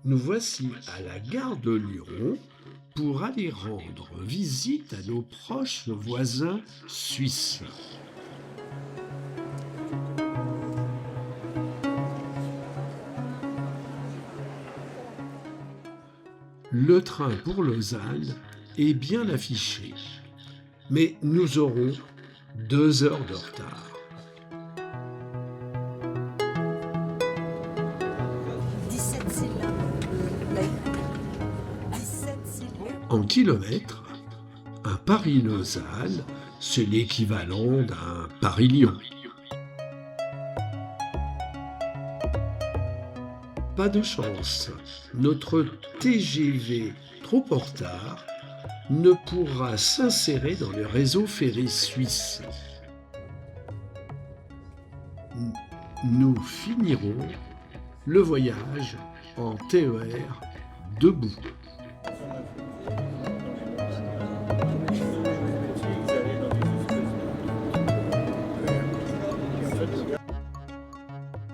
Nous voici à la gare de Lyon pour aller rendre visite à nos proches voisins suisses. Le train pour Lausanne est bien affiché, mais nous aurons 2 heures de retard. 17 syllabes. 17 syllabes. En kilomètres, un Paris-Lausanne, c'est l'équivalent d'un Paris-Lyon. Pas de chance, notre TGV trop en retard ne pourra s'insérer dans le réseau ferry suisse. Nous finirons le voyage en TER debout.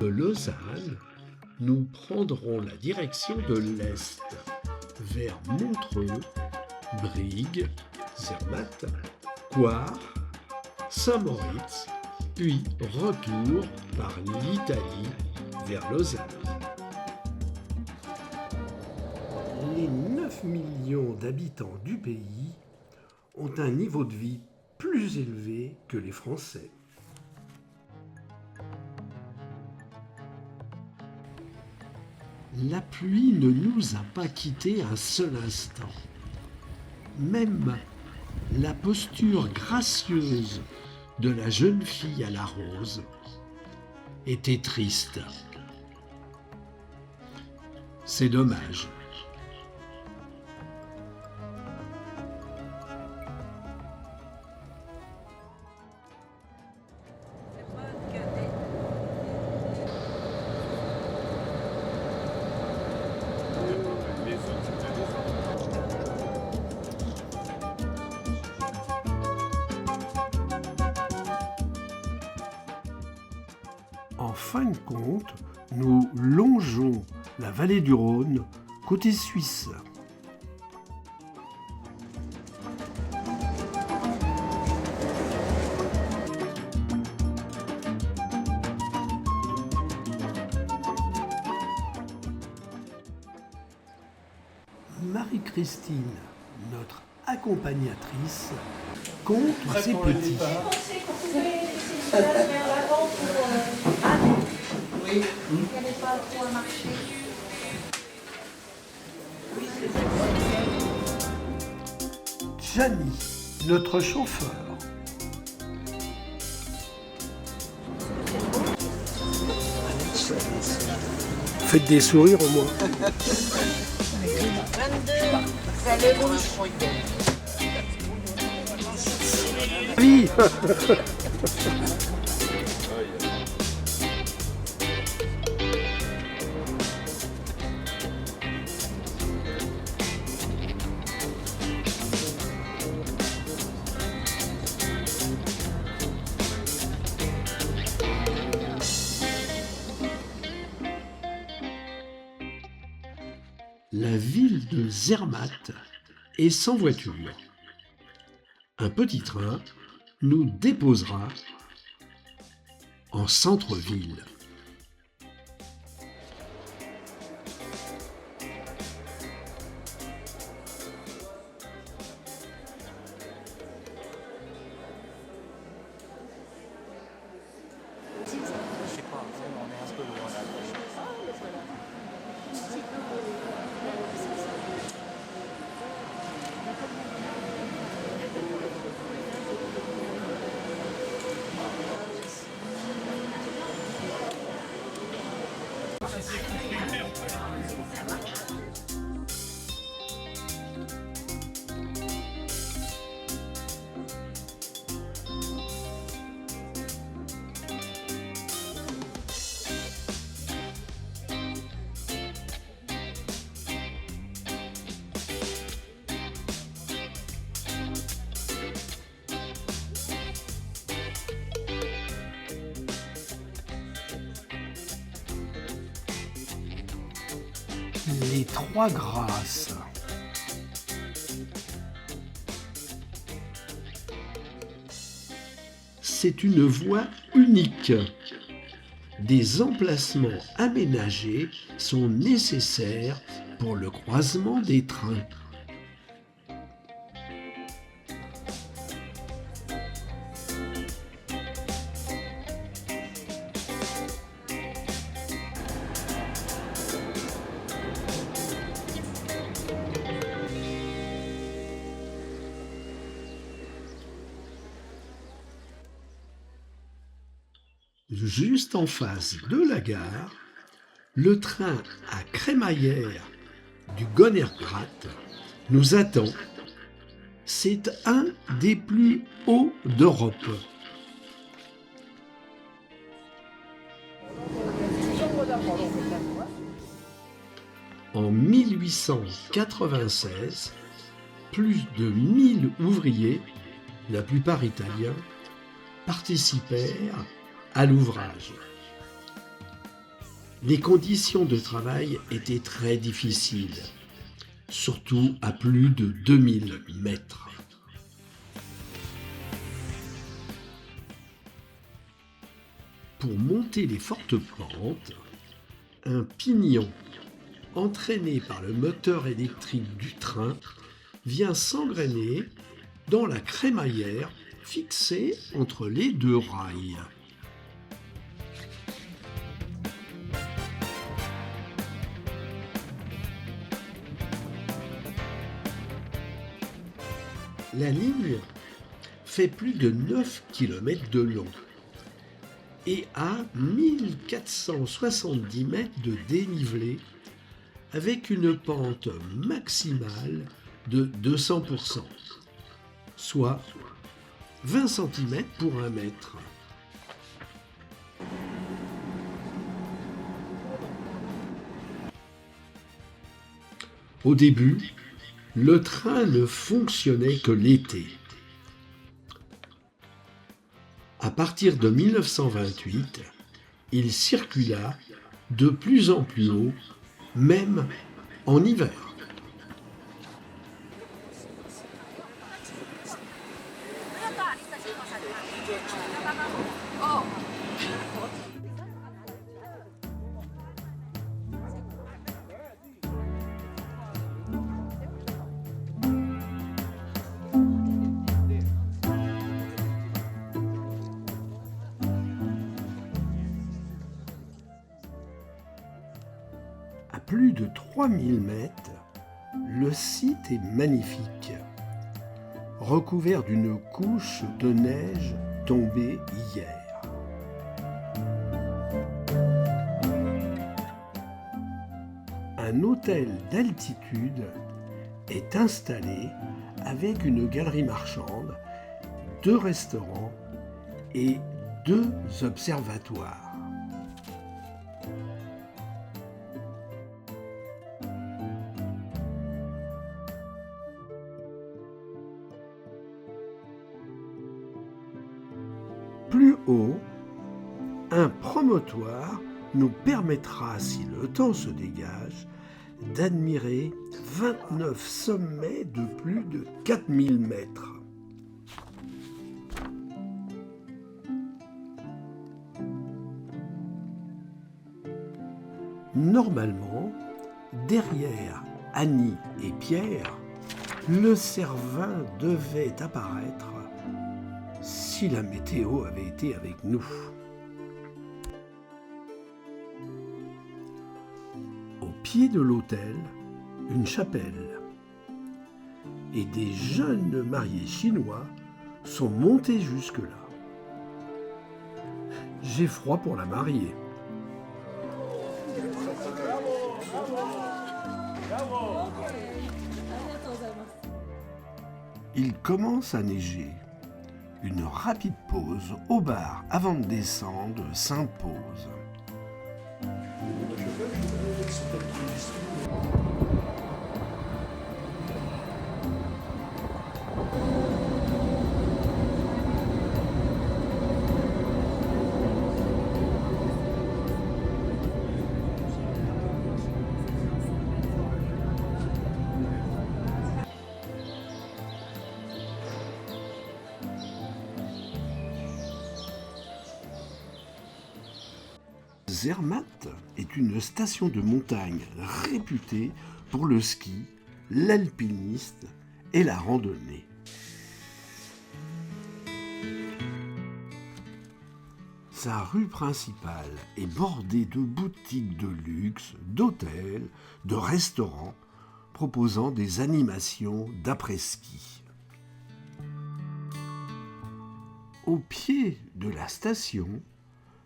De Lausanne, nous prendrons la direction de l'Est, vers Montreux, Brigue, Zermatt, Coire, Saint-Moritz, puis retour par l'Italie vers Lausanne. Les 9 millions d'habitants du pays ont un niveau de vie plus élevé que les Français. La pluie ne nous a pas quittés un seul instant. Même la posture gracieuse de la jeune fille à la rose était triste. C'est dommage. En fin de compte, nous longeons la vallée du Rhône côté suisse. Marie-Christine, notre accompagnatrice, compte ses petits. Oui. Elle n'est pas trop à marcher. Gianni, notre chauffeur. Faites des sourires au moins. 22. C'est le rouge. Oui. La ville de Zermatt est sans voiture. Un petit train nous déposera en centre-ville. Les Trois Grâces. C'est une voie unique. Des emplacements aménagés sont nécessaires pour le croisement des trains. Juste en face de la gare, le train à crémaillère du Gonnergracht nous attend. C'est un des plus hauts d'Europe. En 1896, plus de 1000 ouvriers, la plupart italiens, participèrent à l'ouvrage. Les conditions de travail étaient très difficiles, surtout à plus de 2000 mètres. Pour monter les fortes pentes, un pignon entraîné par le moteur électrique du train vient s'engrainer dans la crémaillère fixée entre les deux rails. La ligne fait plus de 9 km de long et a 1470 mètres de dénivelé avec une pente maximale de 200%, soit 20 cm pour 1 mètre. Au début, le train ne fonctionnait que l'été. À partir de 1928, il circula de plus en plus haut, même en hiver. À plus de 3000 mètres, le site est magnifique, recouvert d'une couche de neige tombée hier. Un hôtel d'altitude est installé avec une galerie marchande, 2 restaurants et 2 observatoires. Plus haut, un promontoire nous permettra, si le temps se dégage, d'admirer 29 sommets de plus de 4000 mètres. Normalement, derrière Annie et Pierre, le Cervin devait apparaître si la météo avait été avec nous. Au pied de l'autel, une chapelle. Et des jeunes mariés chinois sont montés jusque-là. J'ai froid pour la mariée. Il commence à neiger. Une rapide pause au bar avant de descendre s'impose. Zermatt est une station de montagne réputée pour le ski, l'alpinisme et la randonnée. Sa rue principale est bordée de boutiques de luxe, d'hôtels, de restaurants proposant des animations d'après-ski. Au pied de la station,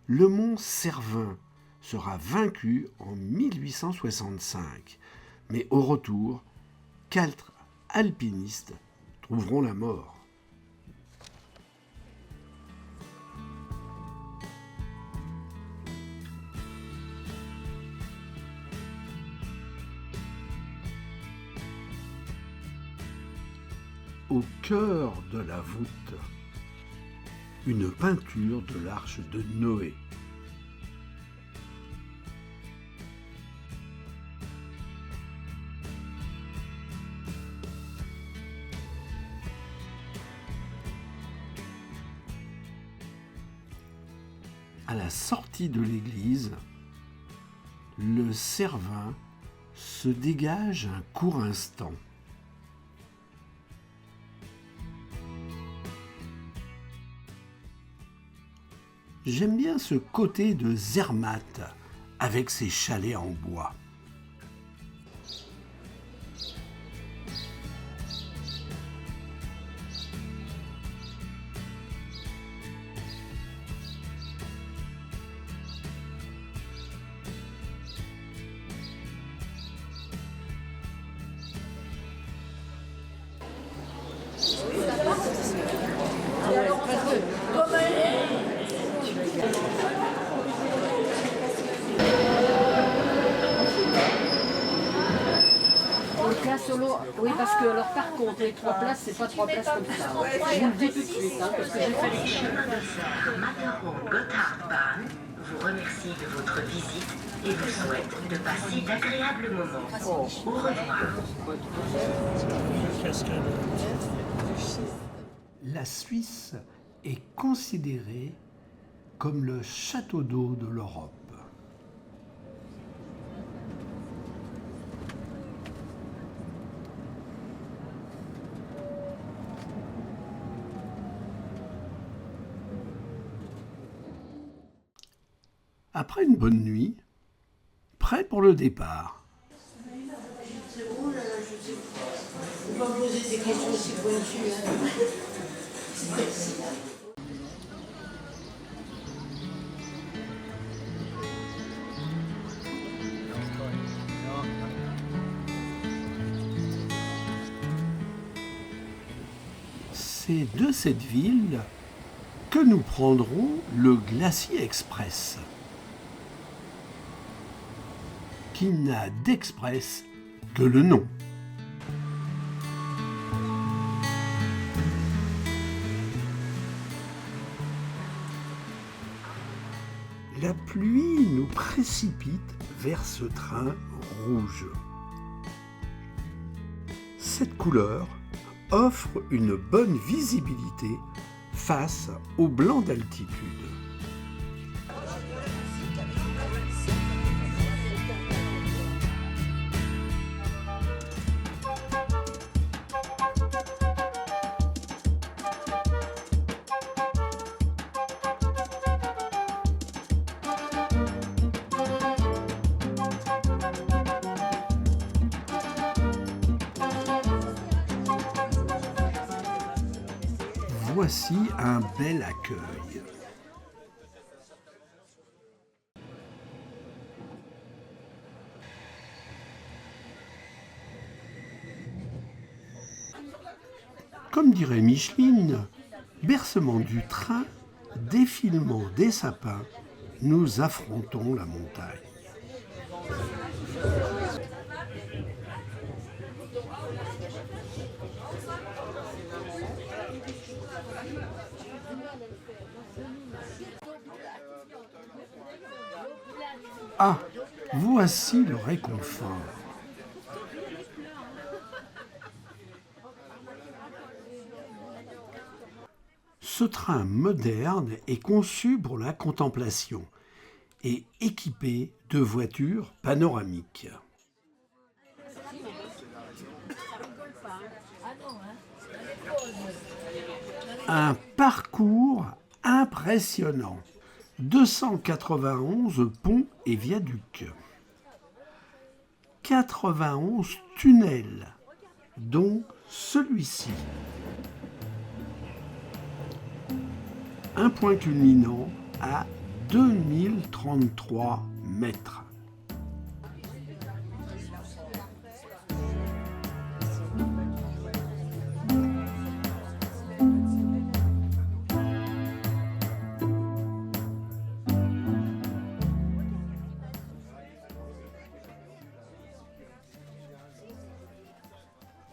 le mont Cervin sera vaincu en 1865, mais au retour, 4 alpinistes trouveront la mort. Au cœur de la voûte, une peinture de l'arche de Noé. À la sortie de l'église, le Cervin se dégage un court instant. J'aime bien ce côté de Zermatt avec ses chalets en bois. Solo, oui, parce que alors par contre, les 3 places, c'est pas 3 places comme ça. Je vous le dis tout de suite, hein, parce que j'ai fait les Chemin de fer Matterhorn-Gotthardbahn vous remercie de votre visite et vous souhaite de passer d'agréables moments. Au revoir. La Suisse est considérée comme le château d'eau de l'Europe. Après une bonne nuit, prêt pour le départ. On va poser des questions aussi pointues. C'est de cette ville que nous prendrons le Glacier Express, qui n'a d'express que le nom. La pluie nous précipite vers ce train rouge. Cette couleur offre une bonne visibilité face au blanc d'altitude. Voici un bel accueil. Comme dirait Micheline, bercement du train, défilement des sapins, nous affrontons la montagne. Ah, voici le réconfort. Ce train moderne est conçu pour la contemplation et équipée de voitures panoramiques. Un parcours impressionnant. 291 ponts et viaducs. 91 tunnels, dont celui-ci. Un point culminant à 2033 mètres.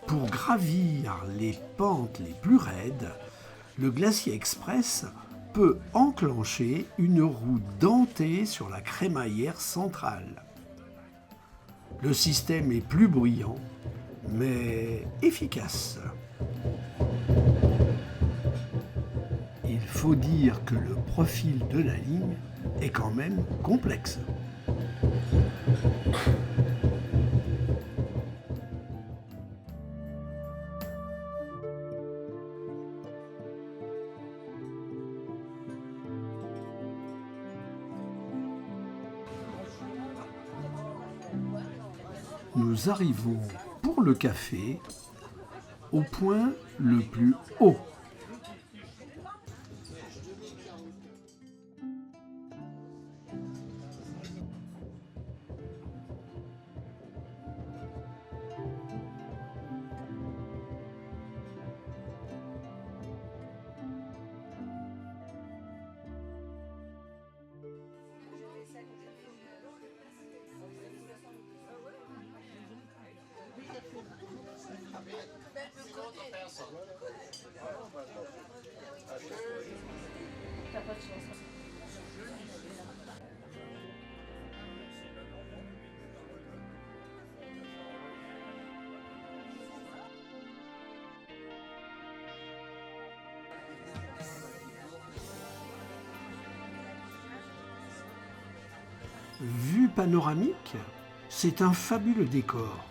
Pour gravir les pentes les plus raides, le Glacier Express peut enclencher une roue dentée sur la crémaillère centrale. Le système est plus bruyant, mais efficace. Il faut dire que le profil de la ligne est quand même complexe. Nous arrivons pour le café au point le plus haut. Vue panoramique, c'est un fabuleux décor.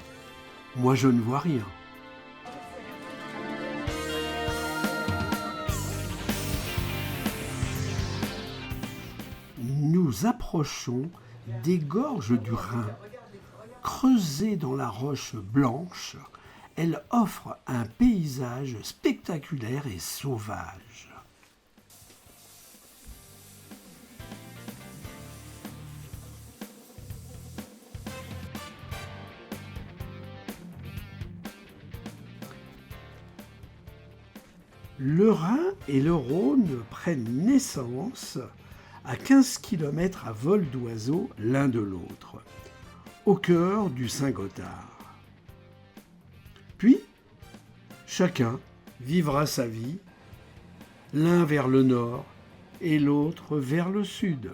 Moi, je ne vois rien. Nous approchons des gorges du Rhin. Creusées dans la roche blanche, elles offrent un paysage spectaculaire et sauvage. Le Rhin et le Rhône prennent naissance à 15 km à vol d'oiseau l'un de l'autre, au cœur du Saint-Gothard. Puis, chacun vivra sa vie, l'un vers le nord et l'autre vers le sud.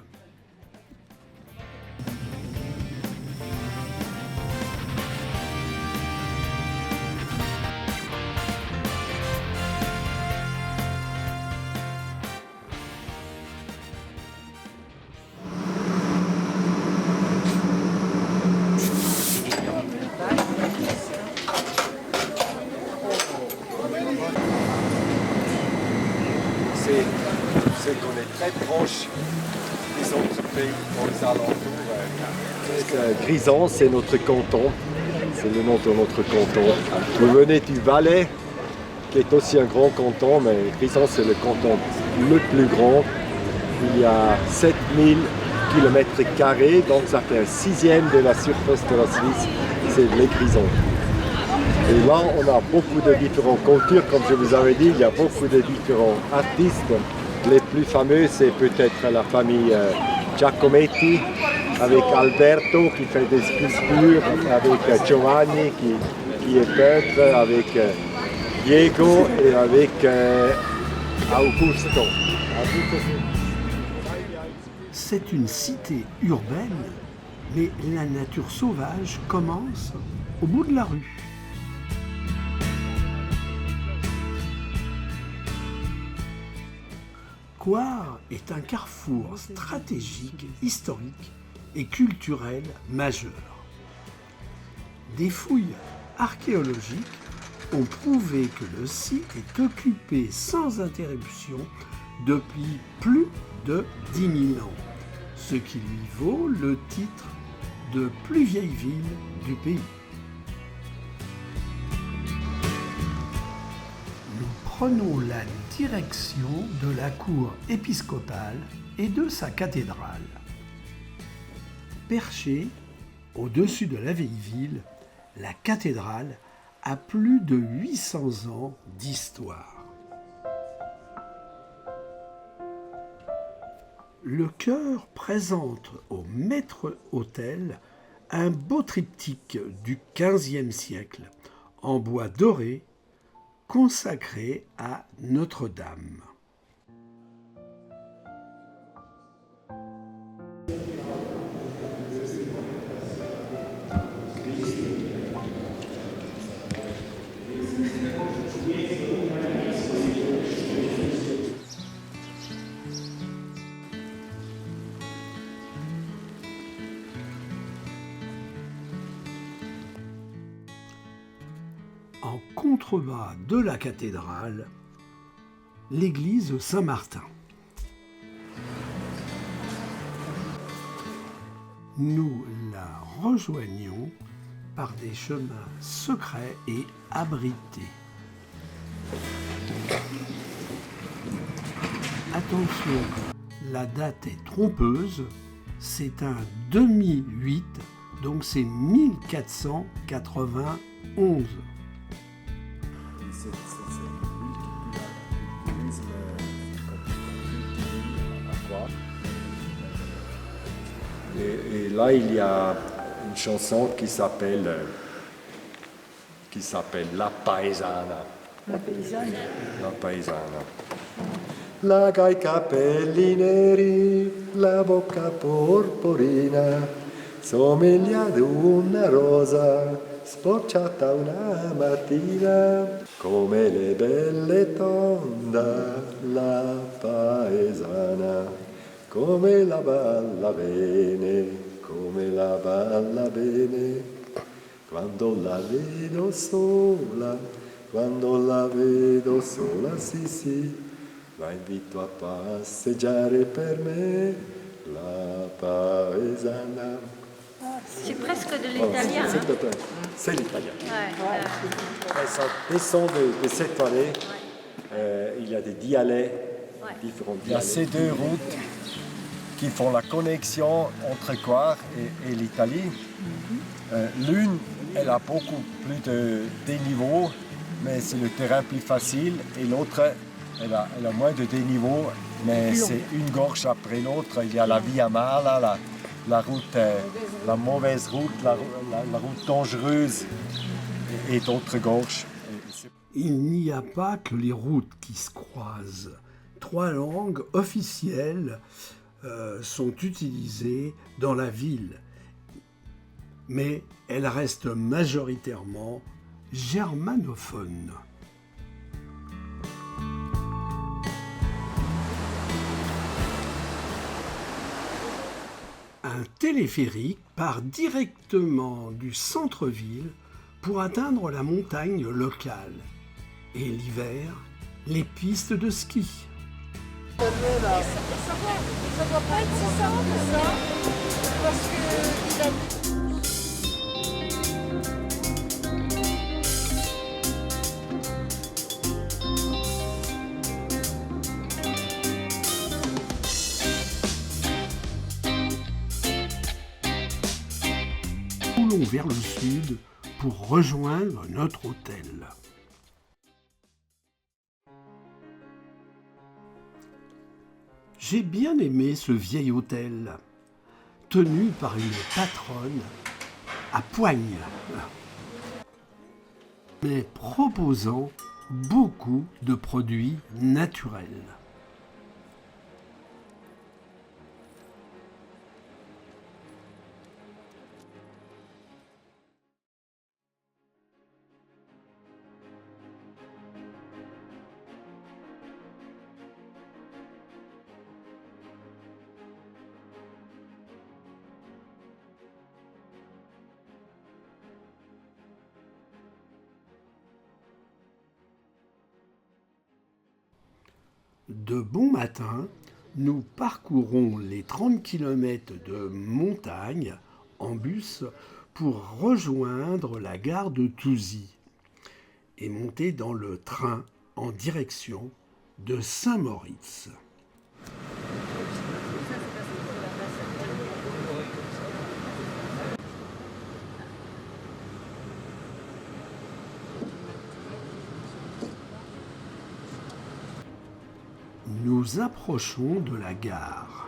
C'est qu'on est très proche des autres pays dans les alentours. Grisons, c'est notre canton, c'est le nom de notre canton. Vous venez du Valais, qui est aussi un grand canton, mais Grisons, c'est le canton le plus grand. Il y a 7000 km², donc ça fait un sixième de la surface de la Suisse, c'est les Grisons. Et là, on a beaucoup de différentes cultures, comme je vous avais dit, il y a beaucoup de différents artistes. Les plus fameux, c'est peut-être la famille Giacometti, avec Alberto qui fait des sculptures, avec Giovanni qui est peintre, avec Diego et avec Augusto. C'est une cité urbaine, mais la nature sauvage commence au bout de la rue. Coire est un carrefour stratégique, historique et culturel majeur. Des fouilles archéologiques ont prouvé que le site est occupé sans interruption depuis plus de 10 000 ans, ce qui lui vaut le titre de plus vieille ville du pays. Nous prenons la direction de la cour épiscopale et de sa cathédrale. Perchée au-dessus de la vieille ville, la cathédrale a plus de 800 ans d'histoire. Le chœur présente au maître-autel un beau triptyque du XVe siècle en bois doré consacré à Notre-Dame. En contrebas de la cathédrale, l'église Saint-Martin. Nous la rejoignons par des chemins secrets et abrités. Attention, la date est trompeuse, c'est un demi-8, donc c'est 1491. Et là, il y a une chanson qui s'appelle La Paesana. La paysanne. La Paesana. La ai capelli neri, la bocca porporina, somiglia ad una rosa sporciata una mattina, come le belle tonda, la paesana. Come la balla bene, come la balla bene, quando la vedo sola, sì sì, la invito a passeggiare per me, la paesana. C'est presque de l'italien. C'est l'italien. Ouais. Ça descend de cette vallée, il y a des dialectes, différents dialectes. Il y a ces deux routes qui font la connexion entre Coire et l'Italie. L'une, elle a beaucoup plus de déniveau, mais c'est le terrain plus facile, et l'autre, elle a moins de déniveau, mais c'est une gorge après l'autre. Il y a la Via Mala, la route, la mauvaise route, la route dangereuse, et d'autres gorges. Il n'y a pas que les routes qui se croisent. 3 langues officielles sont utilisées dans la ville, mais elles restent majoritairement germanophones. Un téléphérique part directement du centre-ville pour atteindre la montagne locale. Et l'hiver, les pistes de ski. Ça doit pas être si simple ça, parce que il a... Roulons vers le sud pour rejoindre notre hôtel. J'ai bien aimé ce vieil hôtel, tenu par une patronne à poigne, mais proposant beaucoup de produits naturels. de bon matin, nous parcourons les 30 km de montagne en bus pour rejoindre la gare de Touzy et monter dans le train en direction de Saint-Moritz. Nous approchons de la gare.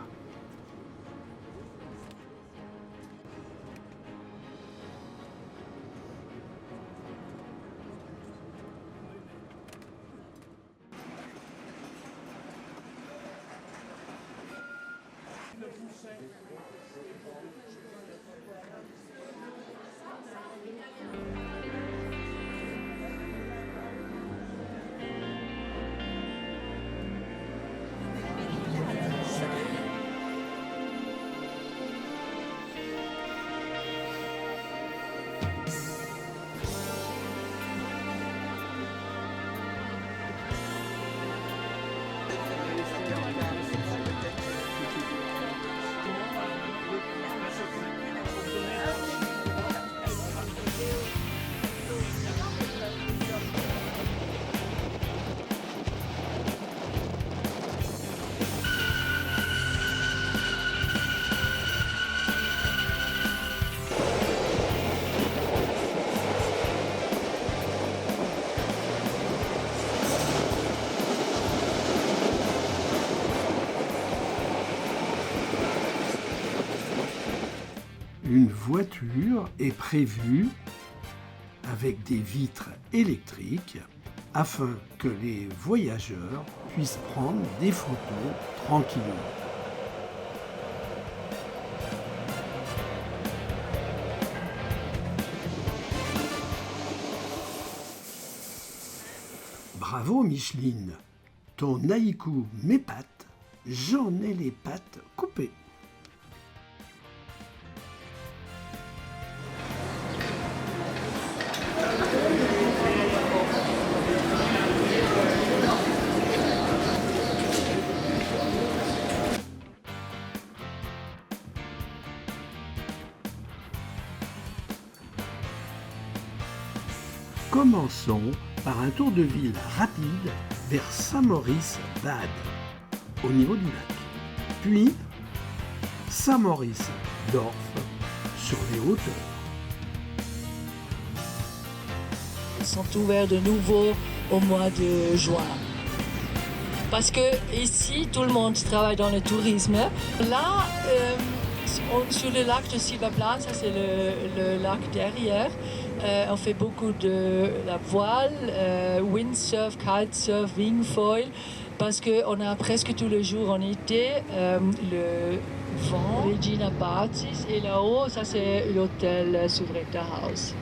Une voiture est prévue avec des vitres électriques afin que les voyageurs puissent prendre des photos tranquillement. Bravo Micheline, ton haïku m'épate, j'en ai les pattes coupées. Commençons par un tour de ville rapide vers Saint-Maurice-Bad, au niveau du lac. Puis Saint-Maurice-Dorf, sur les hauteurs. Ils sont ouverts de nouveau au mois de juin. Parce que ici, tout le monde travaille dans le tourisme. Là, sur le lac de Silberplan, ça c'est le lac derrière, on fait beaucoup de la voile, windsurf, kitesurf, wingfoil, parce qu'on a presque tous les jours en été le vent, Regina Bazis, et là-haut, ça c'est l'hôtel Suvretta House.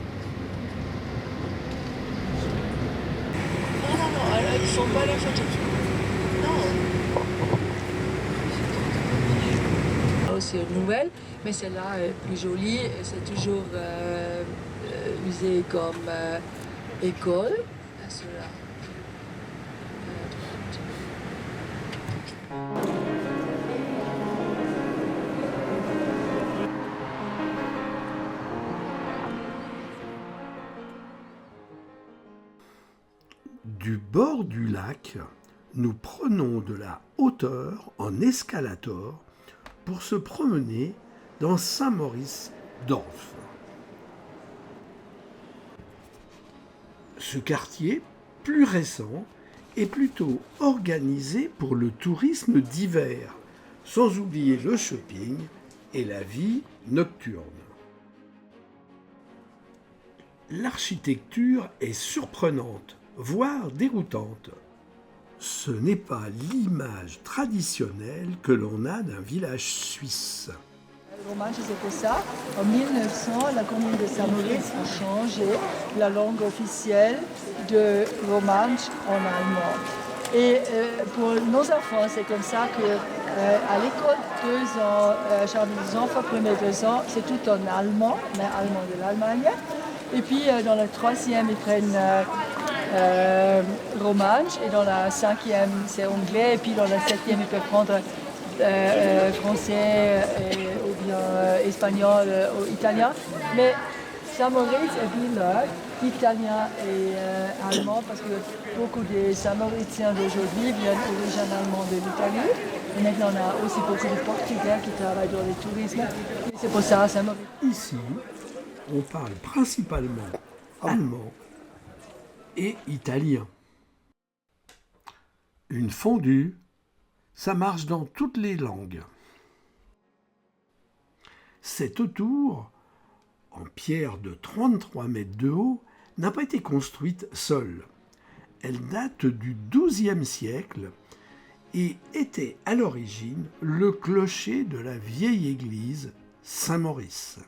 Non, ils ne font pas les photos. Non. C'est une nouvelle, mais celle-là est plus jolie et c'est toujours usé comme école. Celle-là. Du bord du lac, nous prenons de la hauteur en escalator pour se promener dans Saint-Maurice-Dorf. Ce quartier, plus récent, est plutôt organisé pour le tourisme d'hiver, sans oublier le shopping et la vie nocturne. L'architecture est surprenante, voire déroutante. Ce n'est pas l'image traditionnelle que l'on a d'un village suisse. Le romanche, c'était ça. En 1900, la commune de Saint-Maurice a changé la langue officielle de romanche en allemand. Et pour nos enfants, c'est comme ça qu'à l'école, 2 ans, genre les enfants, premiers 2 ans, c'est tout en allemand, mais allemand de l'Allemagne. Et puis dans le 3e, ils prennent romanche, et dans la 5e c'est anglais, et puis dans la 7e ils peuvent prendre français ou bien espagnol ou italien. Mais Saint-Moritz est bilingue, italien et allemand, parce que beaucoup des Saint-Mauriciens d'aujourd'hui viennent originalement de l'Italie. Et maintenant, on a aussi beaucoup de Portugais qui travaillent dans le tourisme. Et c'est pour ça, Saint-Moritz. Ici, on parle principalement allemand et italien. Une fondue, ça marche dans toutes les langues. Cette tour, en pierre de 33 mètres de haut, n'a pas été construite seule. Elle date du XIIe siècle et était à l'origine le clocher de la vieille église Saint-Maurice.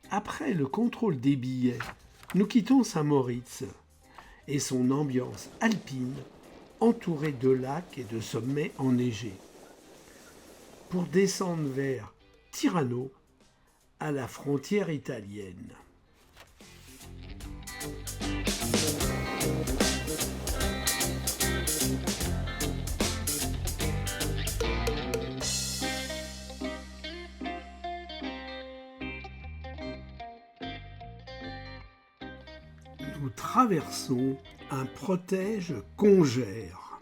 Après le contrôle des billets, nous quittons Saint-Moritz et son ambiance alpine, entourée de lacs et de sommets enneigés, pour descendre vers Tirano, à la frontière italienne. Nous traversons un protège congère.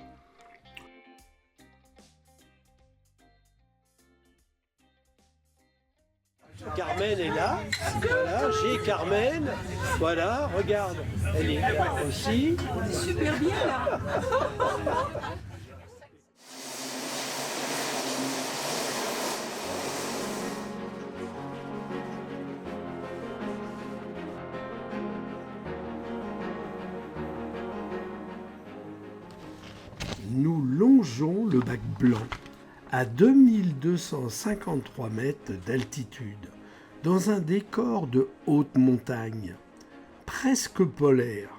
Carmen est là, voilà, j'ai Carmen, voilà, regarde, elle est là aussi. On est super bien là. Nous longeons le bac blanc à 2253 mètres d'altitude, dans un décor de haute montagne, presque polaire,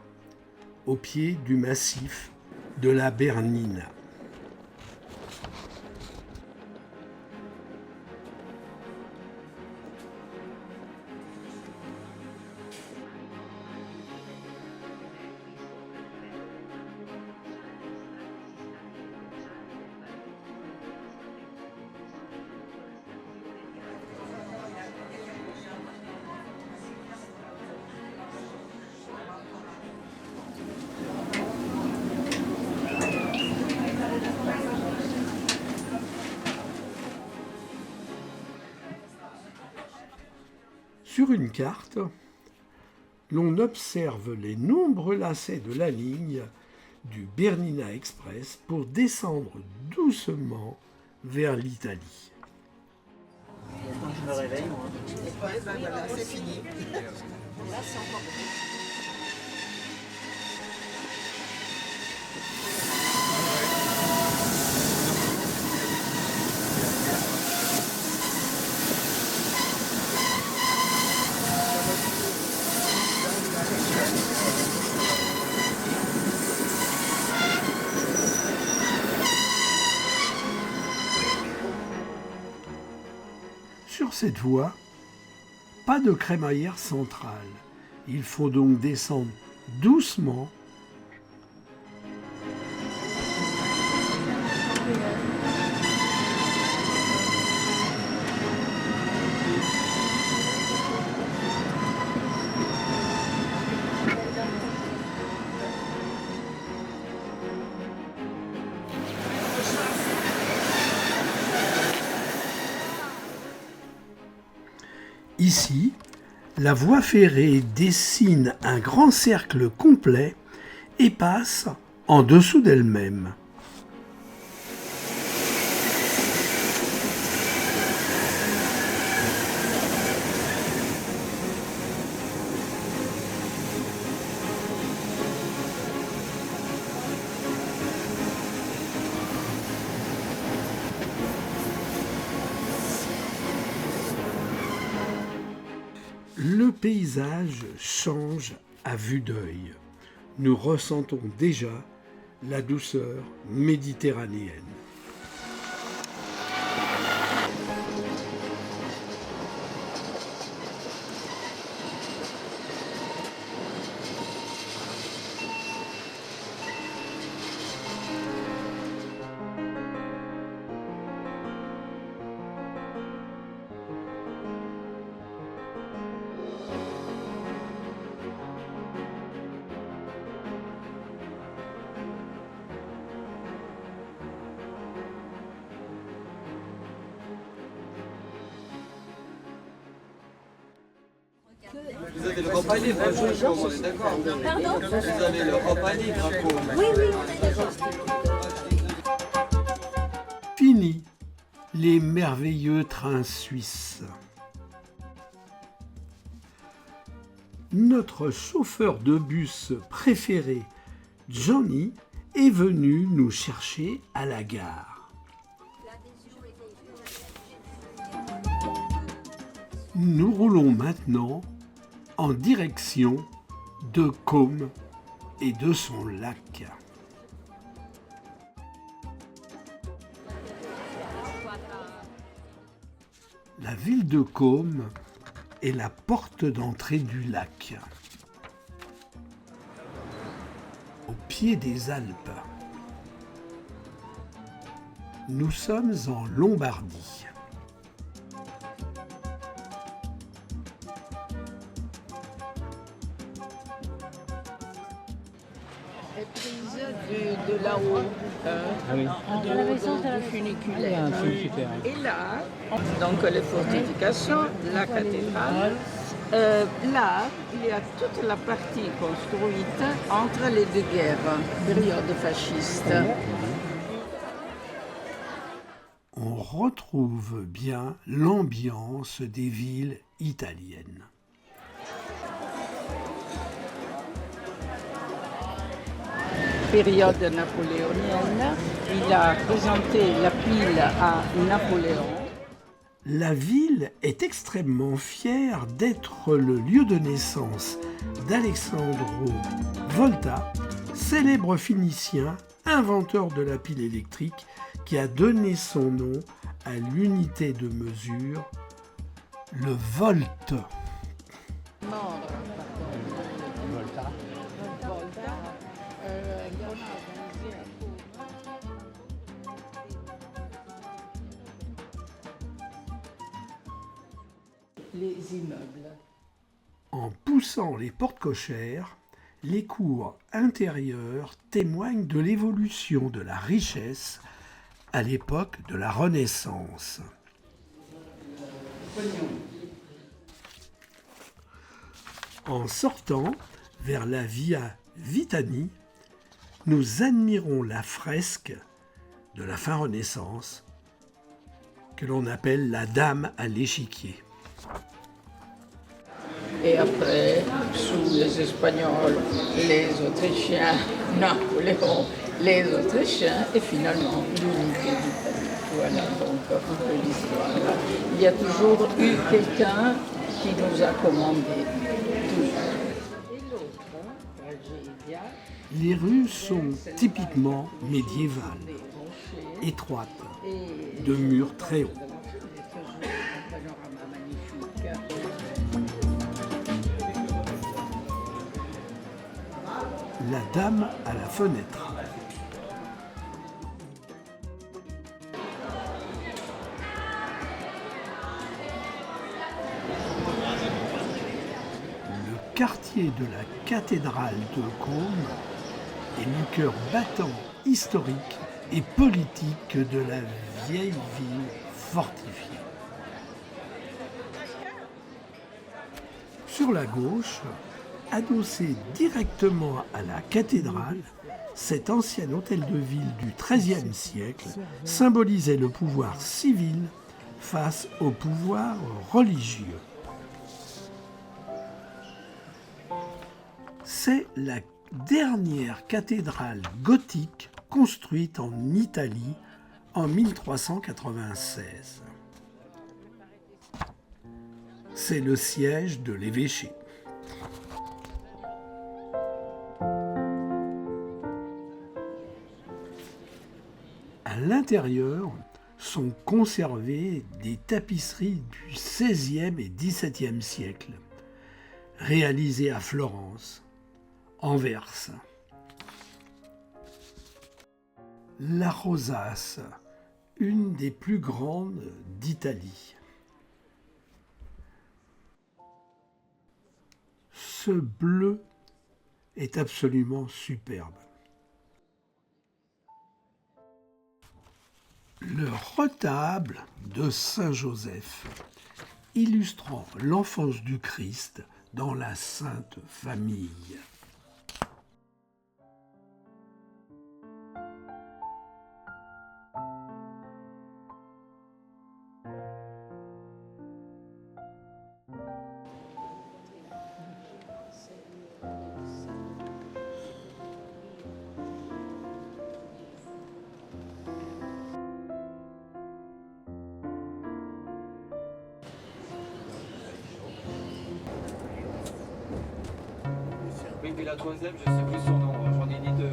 au pied du massif de la Bernina. Sur une carte, l'on observe les nombreux lacets de la ligne du Bernina Express pour descendre doucement vers l'Italie. Je me réveille, moi. Ouais, ben voilà, c'est fini. Là, c'est encore... Sur cette voie, pas de crémaillère centrale. Il faut donc descendre doucement . Ici, la voie ferrée dessine un grand cercle complet et passe en dessous d'elle-même. Le paysage change à vue d'œil. Nous ressentons déjà la douceur méditerranéenne. Vous avez le repas libre, on est d'accord. Pardon ? Vous avez le repas libre, Oui, on est d'accord. Fini les merveilleux trains suisses. Notre chauffeur de bus préféré, Johnny, est venu nous chercher à la gare. Nous roulons maintenant en direction de Côme et de son lac. La ville de Côme est la porte d'entrée du lac. Au pied des Alpes. Nous sommes en Lombardie. De là-haut, De la maison de la du funiculaire. Et là, donc les fortifications, la cathédrale. Là, il y a toute la partie construite entre les deux guerres, période fasciste. On retrouve bien l'ambiance des villes italiennes. Période napoléonienne, il a présenté la pile à Napoléon. La ville est extrêmement fière d'être le lieu de naissance d'Alessandro Volta, célèbre Phénicien, inventeur de la pile électrique, qui a donné son nom à l'unité de mesure, le volt. Les immeubles. En poussant les portes cochères, les cours intérieures témoignent de l'évolution de la richesse à l'époque de la Renaissance. En sortant vers la Via Vitani, nous admirons la fresque de la fin Renaissance que l'on appelle la Dame à l'échiquier. Et après, sous les Espagnols, les Autrichiens, Napoléon, les Autrichiens, et finalement l'unité du pays. Voilà donc un peu l'histoire. Il y a toujours eu quelqu'un qui nous a commandé. Et l'autre, Les rues sont typiquement médiévales, étroites, de murs très hauts. La dame à la fenêtre. Le quartier de la cathédrale de Côme est le cœur battant historique et politique de la vieille ville fortifiée. Sur la gauche, adossé directement à la cathédrale, cet ancien hôtel de ville du XIIIe siècle symbolisait le pouvoir civil face au pouvoir religieux. C'est la dernière cathédrale gothique construite en Italie en 1396. C'est le siège de l'évêché. À l'intérieur sont conservées des tapisseries du XVIe et XVIIe siècle, réalisées à Florence, Anvers. La rosace, une des plus grandes d'Italie. Ce bleu est absolument superbe. Le retable de Saint Joseph, illustrant l'enfance du Christ dans la Sainte Famille. Oui, puis la troisième, je sais plus son nom, j'en ai dit deux.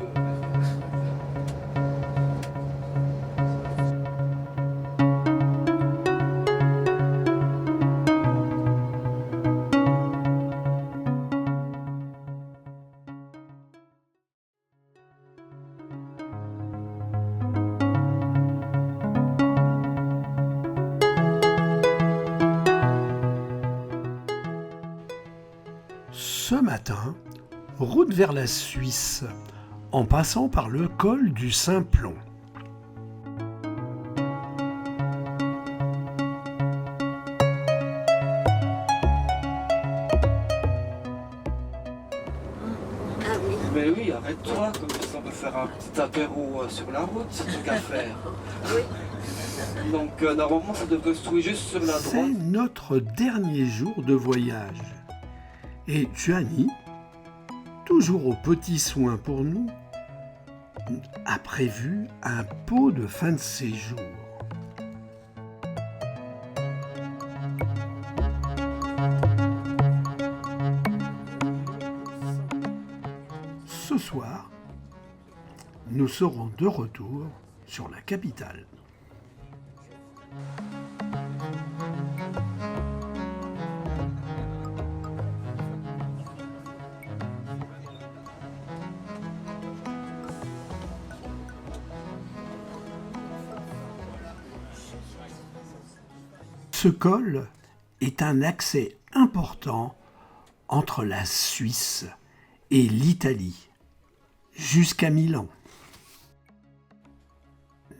Ce matin, route vers la Suisse, en passant par le col du Simplon. Mais oui, arrête-toi, comme ça on peut faire un petit apéro sur la route, c'est tout qu'à faire. Donc normalement ça devrait se trouver juste sur la droite. C'est notre dernier jour de voyage. Et Gianni, toujours aux petits soins pour nous, a prévu un pot de fin de séjour. Ce soir, nous serons de retour sur la capitale. Ce col est un accès important entre la Suisse et l'Italie, jusqu'à Milan.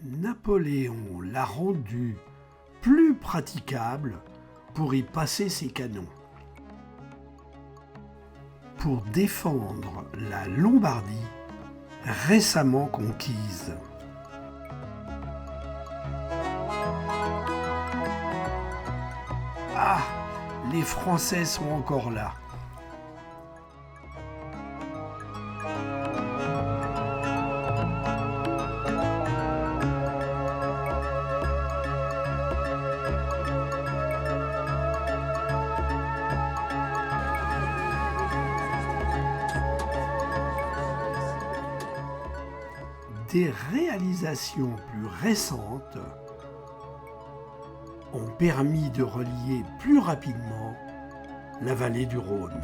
Napoléon l'a rendu plus praticable pour y passer ses canons. Pour défendre la Lombardie, récemment conquise. Ah, les Français sont encore là. Des réalisations plus récentes ont permis de relier plus rapidement la vallée du Rhône.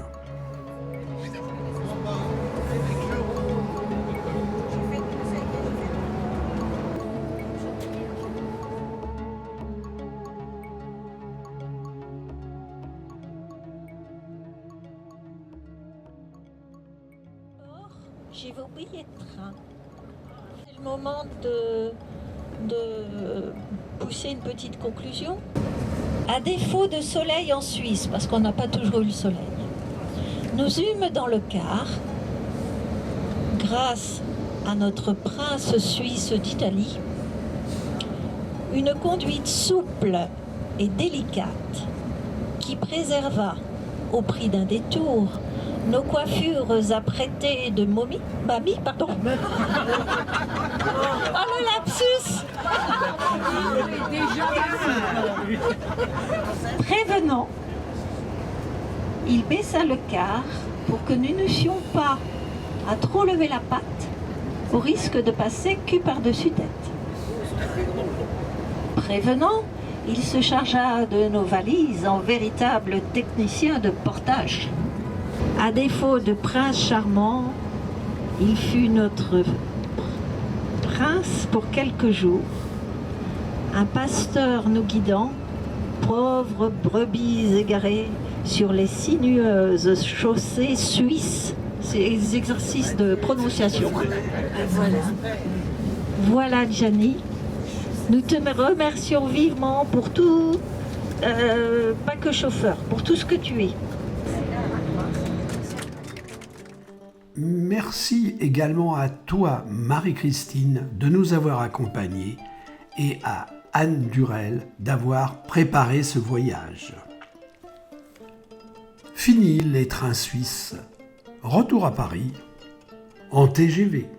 J'ai oublié le train. C'est le moment de pousser une petite conclusion. À défaut de soleil en Suisse, parce qu'on n'a pas toujours eu le soleil, Nous eûmes dans le car, grâce à notre prince suisse d'Italie, une conduite souple et délicate qui préserva, au prix d'un détour, nos coiffures apprêtées de mamie, pardon. Oh le lapsus! Prévenant, il baissa le car pour que nous n'eussions pas à trop lever la patte au risque de passer cul par-dessus tête. Prévenant, il se chargea de nos valises en véritable technicien de portage. À défaut de prince charmant, il fut notre prince pour quelques jours, un pasteur nous guidant, pauvres brebis égarées sur les sinueuses chaussées suisses. C'est des exercices de prononciation. Voilà Gianni. Nous te remercions vivement pour tout, pas que chauffeur, pour tout ce que tu es. Merci également à toi, Marie-Christine, de nous avoir accompagnés et à Anne Durel d'avoir préparé ce voyage. Fini les trains suisses. Retour à Paris en TGV.